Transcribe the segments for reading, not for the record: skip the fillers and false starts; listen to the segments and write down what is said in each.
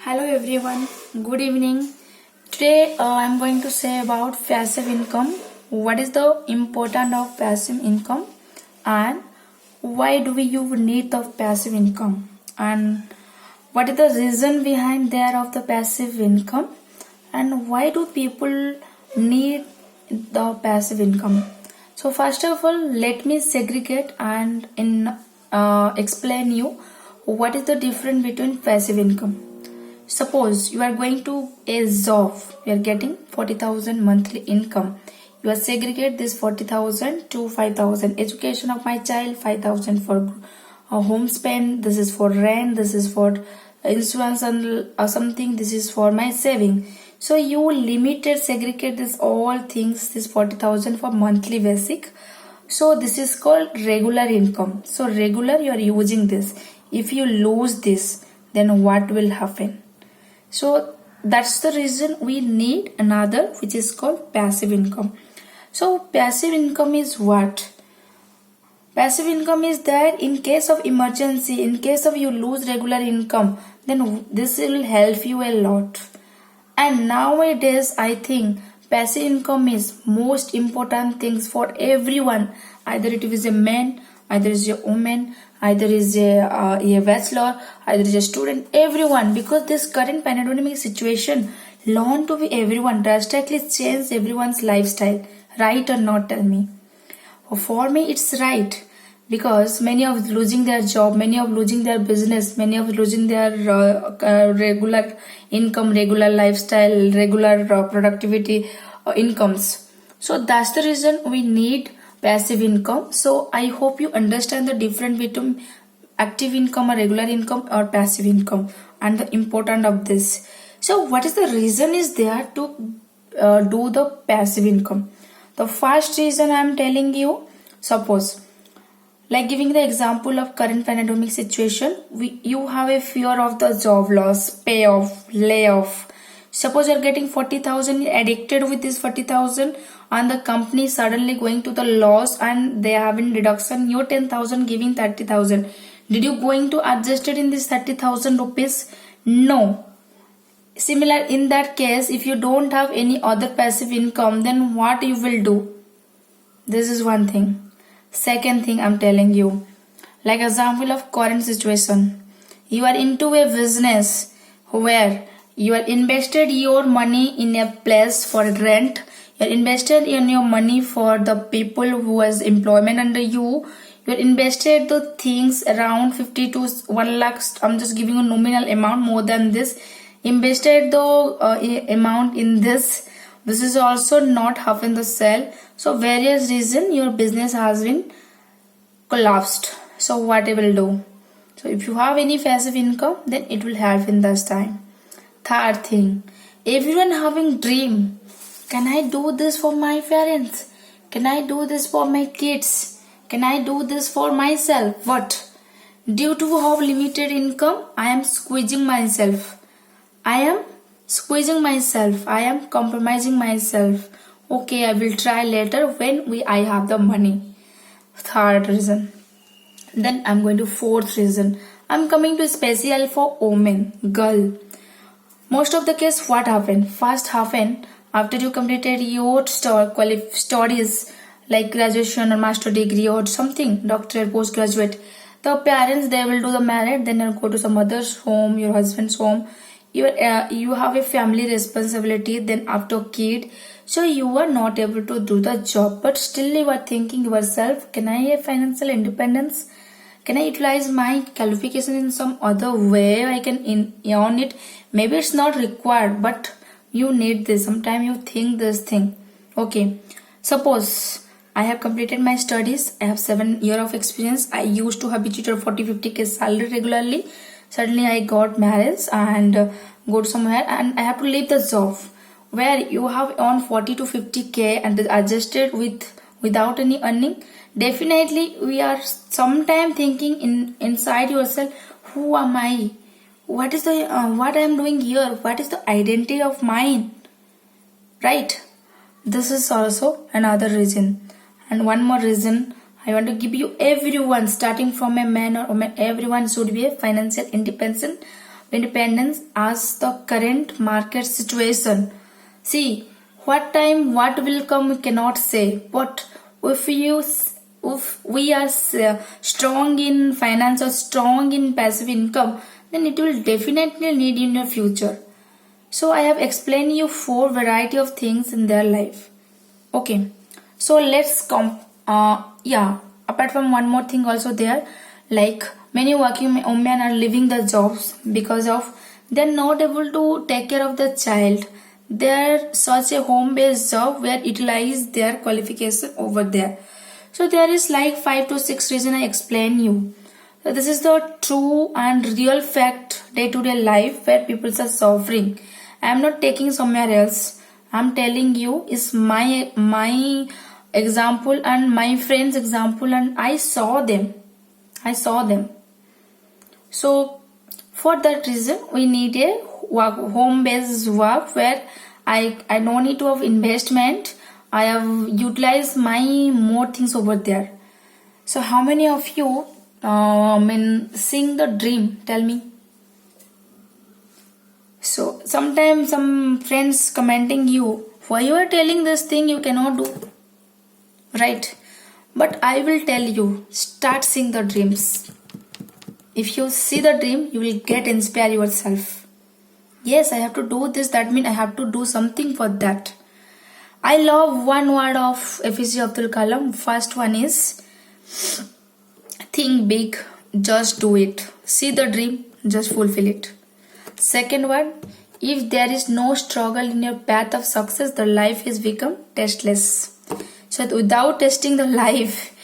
Hello everyone, good evening. Today I'm going to say about passive income. What is the importance of passive income and why do we you need the passive income and what is the reason behind there of the passive income and why do people need the passive income. So first of all, let me segregate and explain you what is the difference between passive income. Suppose you are going to a job, you are getting 40,000 monthly income. You are segregate this 40,000 to 5,000. Education of my child, 5,000 for home spend. This is for rent. This is for insurance and something. This is for my saving. So you limited segregate this all things. This 40,000 for monthly basic. So this is called regular income. So regular you are using this. If you lose this, then what will happen? So that's the reason we need another which is called passive income. So passive income is what? Passive income is that in case of emergency, in case of you lose regular income, then this will help you a lot. And nowadays I think passive income is most important things for everyone. Either it is a man, either it is a woman, either is a bachelor, either is a student, everyone, because this current pandemic situation learn to be everyone drastically change everyone's lifestyle. Right or not, tell me? For me it's right, because many of losing their job, many of losing their business, many of losing their regular income, regular lifestyle, regular productivity incomes. So that's the reason we need passive income. So I hope you understand the difference between active income or regular income or passive income and the importance of this. So what is the reason is there to do the passive income? The first reason I am telling you, suppose like giving the example of current pandemic situation, you have a fear of the job loss, payoff, layoff. Suppose you are getting 40,000, addicted with this 40,000 and the company suddenly going to the loss and they have in reduction your 10,000 giving 30,000. Did you going to adjust it in this 30,000 rupees? No. Similar in that case, if you don't have any other passive income, then what you will do? This is one thing. Second thing I'm telling you, like example of current situation, you are into a business where you are invested your money in a place for rent, you are invested in your money for the people who has employment under you, you are invested the things around 50 to 1 lakh. I'm just giving a nominal amount, more than this invested the amount in this is also not happen the sale. So various reason your business has been collapsed. So what I will do? So if you have any passive income, then it will help in this time. Third thing, everyone having dream. Can I do this for my parents? Can I do this for my kids? Can I do this for myself? What? Due to how limited income, I am squeezing myself. I am squeezing myself. I am compromising myself. Okay, I will try later when I have the money. Third reason. Then I'm going to fourth reason. I'm coming to special for women, girl. Most of the case, what happened? First happened after you completed your studies like graduation or master degree or something, doctorate, postgraduate. The parents, they will do the marriage, then you go to some other's home, your husband's home. You have a family responsibility, then after kid, so you are not able to do the job, but still you are thinking yourself, can I have financial independence? Can I utilize my qualification in some other way? I can earn it. Maybe it's not required, but you need this. Sometimes you think this thing. Okay. Suppose I have completed my studies. I have 7 years of experience. I used to habituate 40-50K salary regularly. Suddenly I got married and go somewhere and I have to leave the job where you have earned 40 to 50K and adjusted without any earning. Definitely we are sometime thinking inside yourself, who am I? What is the what I am doing here? What is the identity of mine? Right? This is also another reason. And one more reason, I want to give you everyone, starting from a man or woman, everyone should be a financial independent independence as the current market situation. See, what will come, we cannot say. But if we are strong in finance or strong in passive income, then it will definitely need in your future. So I have explained you 4 variety of things in their life. Okay, so let's apart from one more thing also there, like many working women are leaving the jobs because of they're not able to take care of the child. They're such a home-based job where utilize their qualification over there. So there is like 5 to 6 reason I explain you. So this is the true and real fact day-to-day life where people are suffering. I am not taking somewhere else. I am telling you is my example and my friend's example, and I saw them. So for that reason we need a home-based work where I don't need to have investment. I have utilized my more things over there. So how many of you seeing the dream? Tell me. So sometimes some friends commenting you, why you are telling this thing you cannot do, right? But I will tell you, start seeing the dreams. If you see the dream, you will get inspire yourself. Yes, I have to do this. That means I have to do something for that. I love one word of APJ Abdul Kalam. First one is think big, just do it. See the dream, just fulfill it. Second one, if there is no struggle in your path of success, the life is become tasteless. So without testing the life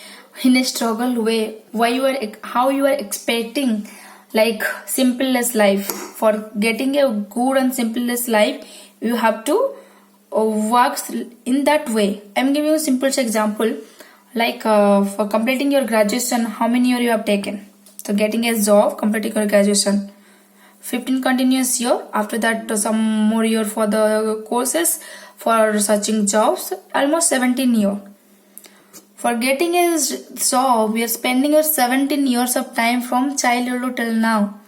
in a struggle way, how you are expecting like simplest life. For getting a good and simplest life, you have to work in that way. I'm giving you a simple example. Like for completing your graduation, how many years you have taken? So getting a job, completing your graduation, 15 continuous year. After that some more year for the courses, for searching jobs, almost 17 years. For getting a job, we are spending your 17 years of time from childhood till now.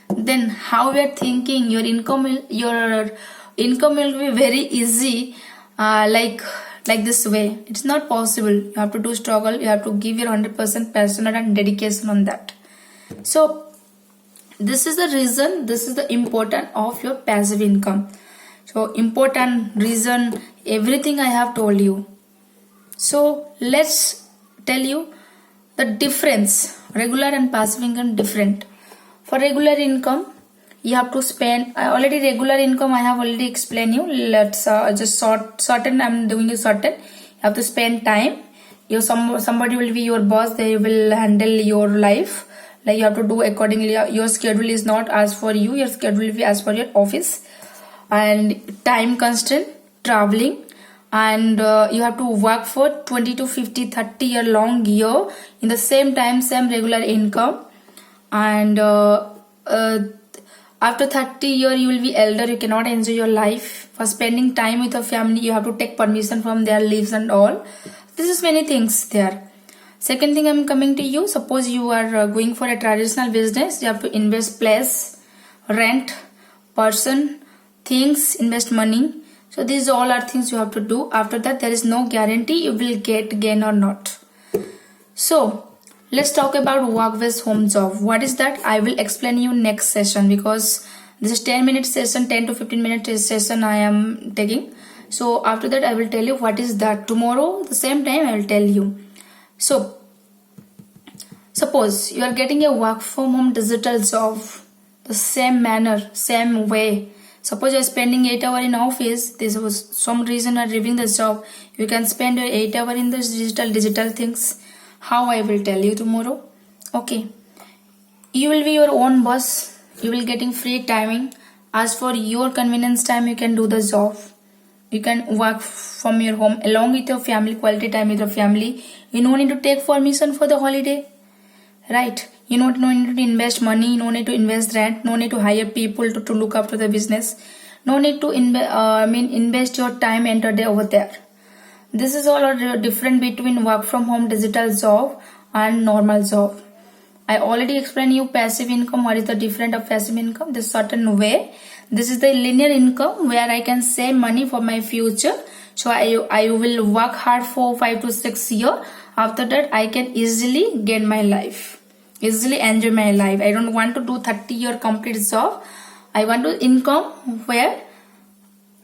Then how we are thinking your income will be very easy, like this way. It's not possible. You have to do struggle. You have to give your 100% passion and dedication on that. So this is the reason, this is the important of your passive income. So important reason, everything I have told you. So let's tell you the difference. Regular and passive income different. For regular income, you have to spend already regular income I have already explained you. Let's just certain I'm doing a certain. You have to spend time. Somebody will be your boss. They will handle your life. Like you have to do accordingly. Your schedule is not as for you. Your schedule will be as for your office. And time constant, traveling, and you have to work for 20 to 50, 30 year long year in the same time, same regular income. And after 30 years you will be elder. You cannot enjoy your life. For spending time with your family, you have to take permission from their leaves and all. This is many things there. Second thing I'm coming to you. Suppose you are going for a traditional business. You have to invest place, rent, person, things, invest money. So these all are things you have to do. After that there is no guarantee you will get gain or not. So let's talk about work-based home job. What is that? I will explain you next session, because this is 10-minute session, 10 to 15-minute session I am taking. So after that I will tell you what is that. Tomorrow the same time I will tell you. So suppose you are getting a work from home digital job, the same manner, same way. Suppose you are spending 8 hours in office. This was some reason you are leaving the job. You can spend your 8 hours in this digital things. How I will tell you tomorrow. Okay. You will be your own boss. You will getting free timing. As for your convenience time, you can do the job. You can work from your home along with your family, quality time with your family. You don't need to take permission for the holiday. Right? You don't need to invest money. No need to invest rent. No need to hire people to look after the business. No need to invest your time and day over there. This is all different between work from home digital job and normal job. I already explained you passive income. What is the difference of passive income? This certain way. This is the linear income where I can save money for my future. So I will work hard for 5 to 6 years. After that, I can easily gain my life, easily enjoy my life. I don't want to do 30-year complete job. I want to income where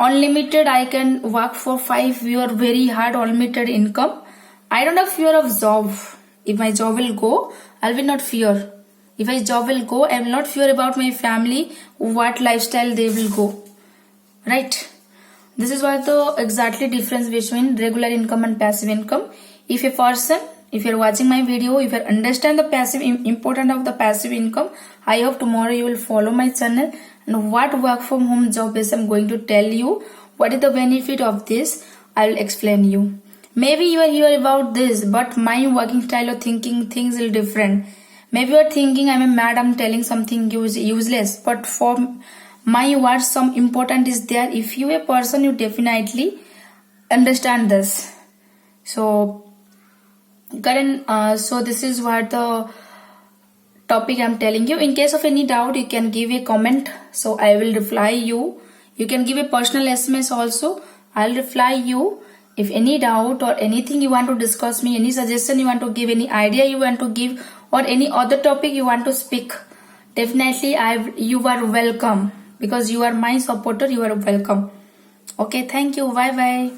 unlimited I can work for 5 years very hard, unlimited income. I don't have fear of job. If my job will go, I will not fear. If my job will go, I will not fear about my family, what lifestyle they will go. Right? This is what the exactly difference between regular income and passive income. If a person, if you're watching my video, if you understand the passive importance of the passive income, I hope tomorrow you will follow my channel, and what work from home job is I'm going to tell you. What is the benefit of this? I will explain you. Maybe you are here about this, but my working style of thinking things will different. Maybe you are thinking I'm a madam telling something useless, but for my words some important is there. If you a person, you definitely understand this. So so this is what the topic I'm telling you. In case of any doubt, you can give a comment, so I will reply you. You can give a personal SMS also, I'll reply you. If any doubt or anything you want to discuss me, any suggestion you want to give, any idea you want to give, or any other topic you want to speak, definitely you are welcome, because you are my supporter. You are welcome. Okay, thank you. Bye bye.